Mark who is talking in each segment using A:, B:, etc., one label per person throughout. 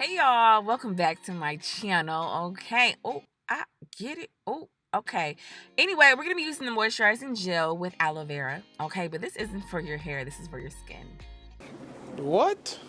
A: Hey y'all, welcome back to my channel. Okay. Oh, I get it. Oh, okay. Anyway, we're gonna be using the moisturizing gel with aloe vera. Okay, but this isn't for your hair, this is for your skin.
B: What?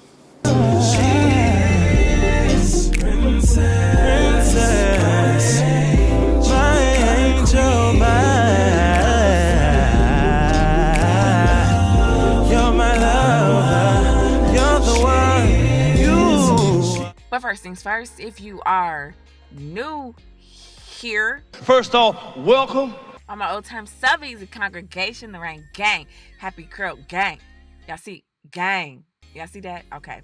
A: But first things first, if you are new here,
B: First off, welcome.
A: on my old time subbies, the congregation, the rain gang, happy curl gang. Y'all see gang. Y'all see that? Okay.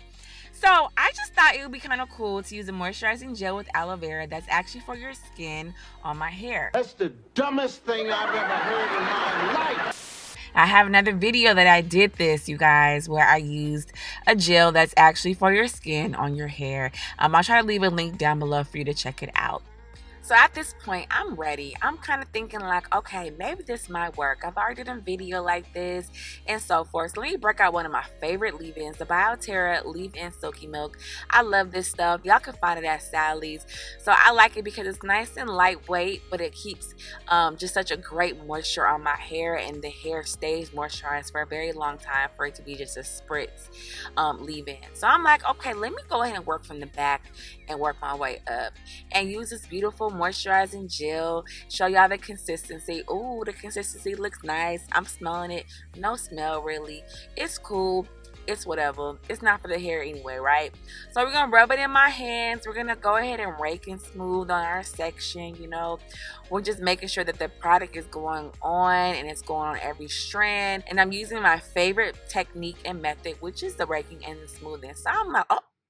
A: So I just thought it would be kind of cool to use a moisturizing gel with aloe vera that's actually for your skin on my hair.
C: That's the dumbest thing I've ever heard in my life.
A: I have another video that I did this, you guys, where I used a gel that's actually for your skin on your hair. I'll try to leave a link down below for you to check it out. So at this point, I'm ready. I'm kind of thinking like, okay, maybe this might work. I've already done a video like this and so forth. So let me break out one of my favorite leave-ins, the Bioterra Leave-In Silky Milk. I love this stuff. Y'all can find it at Sally's. So I like it because it's nice and lightweight, but it keeps just such a great moisture on my hair, and the hair stays moisturized for a very long time for it to be just a spritz leave-in. So I'm like, okay, let me go ahead and work from the back and work my way up and use this beautiful moisturizing gel, show y'all the consistency. Ooh, the consistency looks nice. I'm smelling it. No smell really. It's cool. It's whatever. It's not for the hair anyway, right? So we're gonna rub it in my hands. We're gonna go ahead and rake and smooth on our section. You know, we're just making sure that the product is going on and it's going on every strand. And I'm using my favorite technique and method, which is the raking and the smoothing. So I'm like,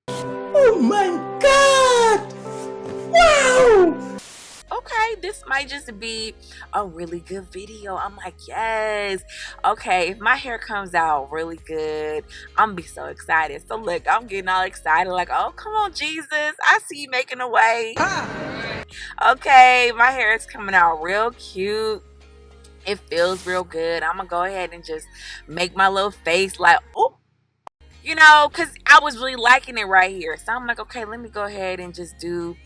B: Oh my God! Wow!
A: okay, this might just be a really good video. I'm like, yes. Okay, if my hair comes out really good, I'm gonna be so excited. So look, I'm getting all excited like, oh, come on, Jesus. I see you making a way. Okay, my hair is coming out real cute. It feels real good. I'm gonna go ahead and just make my little face like, oh, you know, because I was really liking it right here. So I'm like, okay, let me go ahead and just do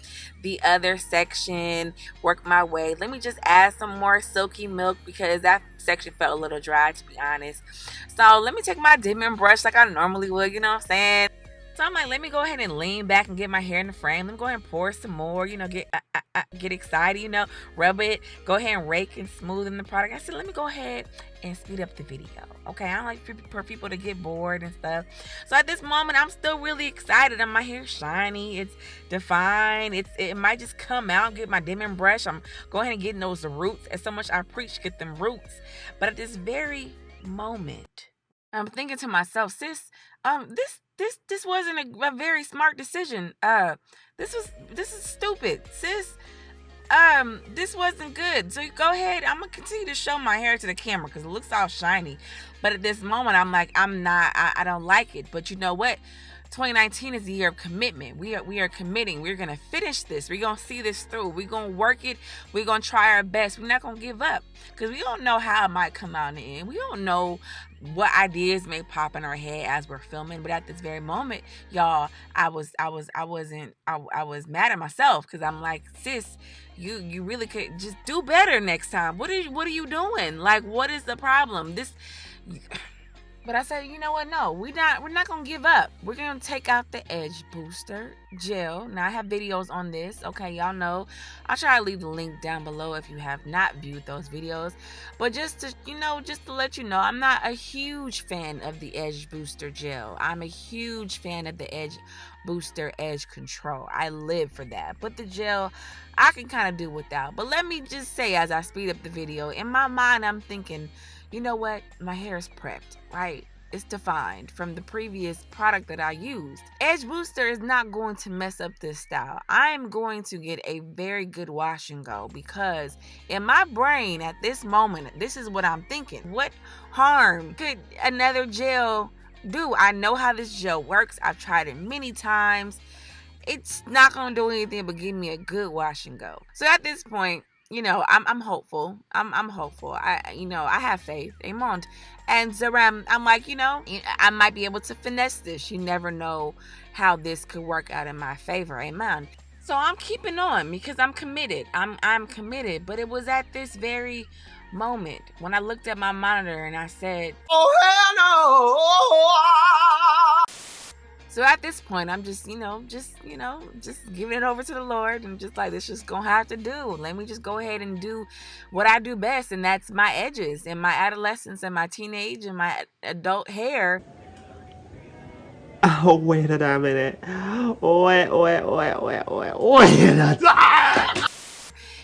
A: the other section, work my way. Let me just add some more silky milk because that section felt a little dry, to be honest. So let me take my dipping brush like I normally would, you know what I'm saying? So I'm like, let me go ahead and lean back and get my hair in the frame. Let me go ahead and pour some more, you know, get excited, you know, rub it, go ahead and rake and smooth in the product. I said, let me go ahead and speed up the video. Okay, I don't like for people to get bored and stuff. So at this moment, I'm still really excited. And my hair's shiny, it's defined. It might just come out, get my dimming brush. I'm going ahead and getting those roots. As so much I preach, get them roots. But at this very moment, I'm thinking to myself, sis, this wasn't a very smart decision. This is stupid, sis. This wasn't good. So you go ahead. I'm gonna continue to show my hair to the camera because it looks all shiny. But at this moment, I'm like, I don't like it. But you know what? 2019 is the year of commitment. We are committing. We're gonna finish this. We're gonna see this through. We're gonna work it. We're gonna try our best. We're not gonna give up because we don't know how it might come out in the end. We don't know what ideas may pop in our head as we're filming. But at this very moment, y'all, I was mad at myself because I'm like, sis, you really could just do better next time. What are you doing? Like, what is the problem? But I said, you know what? No, we're not gonna give up. We're gonna take out the Edge Booster Gel. Now I have videos on this. Okay, y'all know. I'll try to leave the link down below if you have not viewed those videos. But just to let you know, I'm not a huge fan of the Edge Booster Gel. I'm a huge fan of the Edge Booster Edge Control. I live for that. But the gel, I can kind of do without. But let me just say, as I speed up the video, in my mind, I'm thinking, you know what? My hair is prepped, right? It's defined from the previous product that I used. Edge Booster is not going to mess up this style. I'm going to get a very good wash and go because in my brain at this moment, this is what I'm thinking. What harm could another gel do? I know how this gel works. I've tried it many times. It's not going to do anything but give me a good wash and go. So at this point, you know, I'm hopeful. I'm hopeful. I have faith. Amen. And so I'm like, you know, I might be able to finesse this. You never know how this could work out in my favor. Amen. So I'm keeping on because I'm committed. I'm committed. But it was at this very moment when I looked at my monitor and I said,
B: Oh, hell no!
A: so at this point, I'm just giving it over to the Lord and just like, this just gonna have to do. Let me just go ahead and do what I do best, and that's my edges and my adolescence and my teenage and my adult hair.
B: Oh, wait a minute. Wait a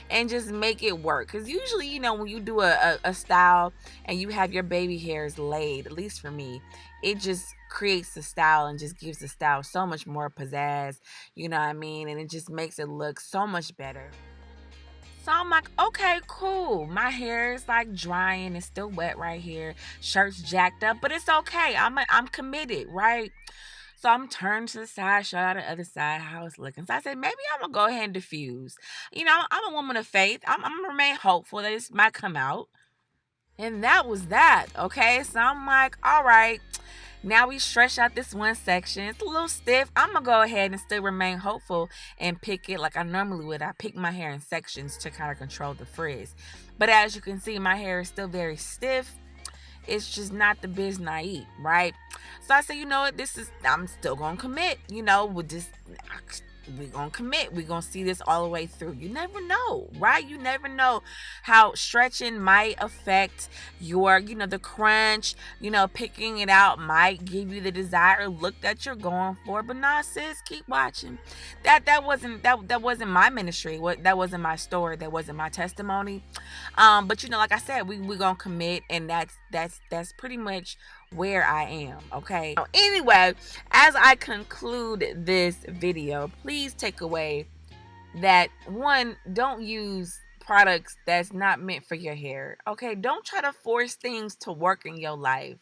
A: And just make it work. Because usually, when you do a style and you have your baby hairs laid, at least for me, it just creates the style and just gives the style so much more pizzazz, you know what I mean? And it just makes it look so much better. So I'm like, okay, cool. My hair is like drying. It's still wet right here. Shirt's jacked up, but it's okay. I'm committed, right? So I'm turned to the side, show out the other side how it's looking. So I said, maybe I'm gonna go ahead and diffuse. I'm a woman of faith. I'm gonna remain hopeful that this might come out. And that was that. Okay. So I'm like, all right. Now we stretch out this one section. It's a little stiff. I'm gonna go ahead and still remain hopeful and pick it like I normally would. I pick my hair in sections to kind of control the frizz. But as you can see, my hair is still very stiff. It's just not the biz naive, right? So I said, you know what, I'm still gonna commit, with this. We're gonna commit. We're gonna see this all the way through. You never know, right? You never know how stretching might affect your, the crunch. Picking it out might give you the desired look that you're going for. But nah, sis, keep watching. That wasn't my ministry. That wasn't my story. That wasn't my testimony. But like I said, we're gonna commit, and that's pretty much where I am. Okay. Anyway, as I conclude this video, please take away that, one, don't use products that's not meant for your hair. Okay. Don't try to force things to work in your life.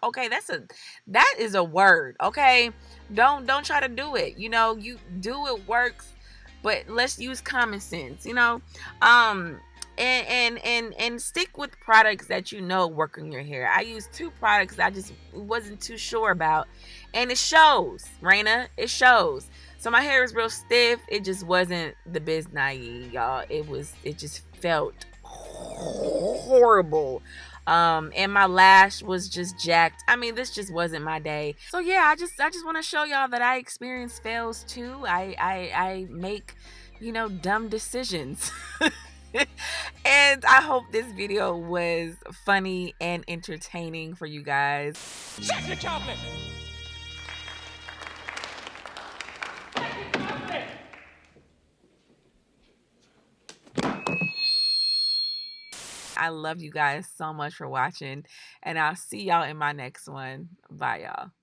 A: Okay, that is a word. Okay. Don't try to do it. You do it works, but let's use common sense, and stick with products that work in your hair. I used 2 products I just wasn't too sure about, and it shows, Raina. It shows. So my hair is real stiff. It just wasn't the biz naive, y'all. It just felt horrible. And my lash was just jacked. I mean, this just wasn't my day. So yeah, I just want to show y'all that I experience fails too. I make, dumb decisions. And I hope this video was funny and entertaining for you guys.
B: Check the chocolate!
A: I love you guys so much for watching, and I'll see y'all in my next one. Bye, y'all.